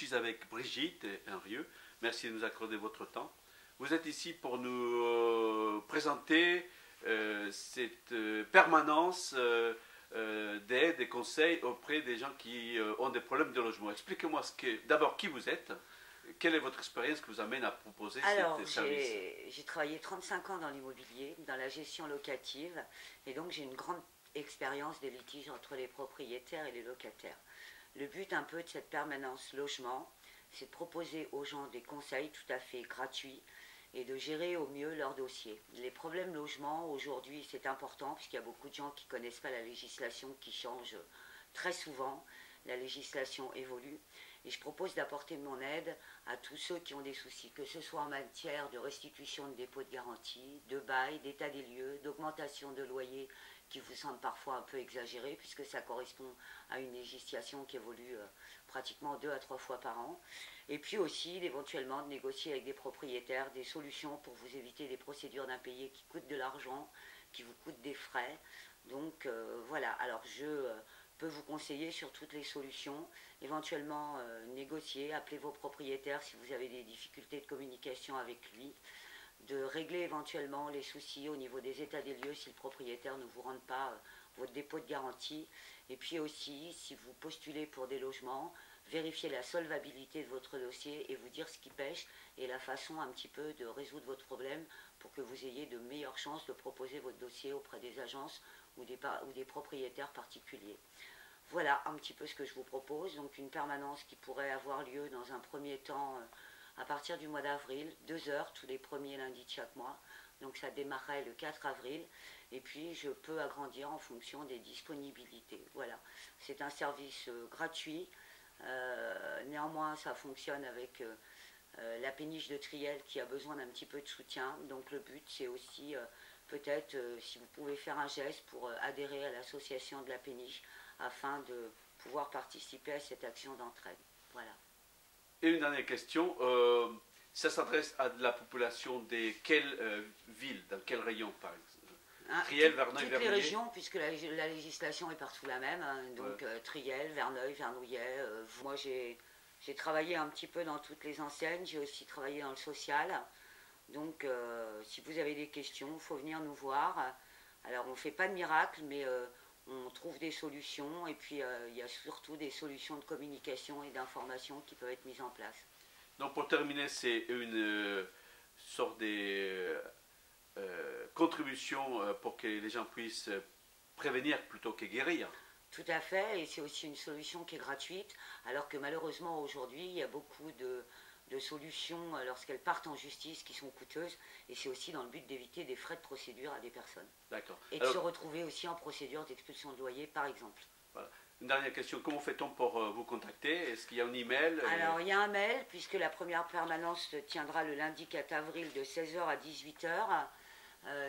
suis avec Brigitte Henrieux. Merci de nous accorder votre temps. Vous êtes ici pour nous présenter cette permanence d'aide et conseils auprès des gens qui ont des problèmes de logement. Expliquez-moi d'abord qui vous êtes, quelle est votre expérience qui vous amène à proposer ces services. J'ai travaillé 35 ans dans l'immobilier, dans la gestion locative, et donc j'ai une grande expérience des litiges entre les propriétaires et les locataires. Le but un peu de cette permanence logement, c'est de proposer aux gens des conseils tout à fait gratuits et de gérer au mieux leurs dossiers. Les problèmes logement, aujourd'hui, c'est important puisqu'il y a beaucoup de gens qui ne connaissent pas la législation qui change très souvent. La législation évolue et je propose d'apporter mon aide à tous ceux qui ont des soucis, que ce soit en matière de restitution de dépôt de garantie, de bail, d'état des lieux, d'augmentation de loyer qui vous semble parfois un peu exagéré puisque ça correspond à une législation qui évolue pratiquement 2 à 3 fois par an. Et puis aussi éventuellement de négocier avec des propriétaires des solutions pour vous éviter des procédures d'impayés qui coûtent de l'argent, qui vous coûtent des frais. Donc voilà, alors je peux vous conseiller sur toutes les solutions, éventuellement négocier, appeler vos propriétaires si vous avez des difficultés de communication avec lui, de régler éventuellement les soucis au niveau des états des lieux si le propriétaire ne vous rend pas votre dépôt de garantie. Et puis aussi, si vous postulez pour des logements, vérifier la solvabilité de votre dossier et vous dire ce qui pêche et la façon un petit peu de résoudre votre problème pour que vous ayez de meilleures chances de proposer votre dossier auprès des agences ou des propriétaires particuliers. Voilà un petit peu ce que je vous propose. Donc une permanence qui pourrait avoir lieu dans un premier temps à partir du mois d'avril, 2 heures tous les premiers lundis de chaque mois. Donc ça démarrait le 4 avril. Et puis je peux agrandir en fonction des disponibilités. Voilà, c'est un service gratuit. Néanmoins, ça fonctionne avec la péniche de Triel qui a besoin d'un petit peu de soutien. Donc le but, c'est aussi peut-être si vous pouvez faire un geste pour adhérer à l'association de la péniche afin de pouvoir participer à cette action d'entraide. Voilà. Et une dernière question, ça s'adresse à la population de quelle ville, dans quel rayon par exemple? Triel, Verneuil, toutes Vernouillet. Les régions, puisque la législation est partout la même, hein, donc ouais. Triel, Verneuil, Vernouillet. Moi j'ai travaillé un petit peu dans toutes les enseignes, j'ai aussi travaillé dans le social. Donc si vous avez des questions, il faut venir nous voir. Alors on ne fait pas de miracle, mais on trouve des solutions et puis il y a surtout des solutions de communication et d'information qui peuvent être mises en place. Donc pour terminer, c'est une sorte de contribution pour que les gens puissent prévenir plutôt que guérir. Tout à fait, et c'est aussi une solution qui est gratuite, alors que malheureusement aujourd'hui, il y a beaucoup de solutions lorsqu'elles partent en justice qui sont coûteuses, et c'est aussi dans le but d'éviter des frais de procédure à des personnes. D'accord. Et de se retrouver aussi en procédure d'expulsion de loyer, par exemple. Voilà. Une dernière question, comment fait-on pour vous contacter? Est-ce qu'il y a un email? Alors, il y a un mail, puisque la première permanence se tiendra le lundi 4 avril de 16 h à 18 h.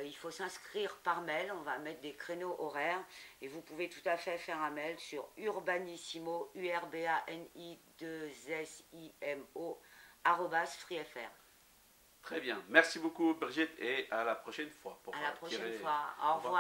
Il faut s'inscrire par mail, on va mettre des créneaux horaires et vous pouvez tout à fait faire un mail sur urbanissimo, urbani2simo, @freefr. Très bien, merci beaucoup Brigitte et à la prochaine fois. À la prochaine fois, au revoir.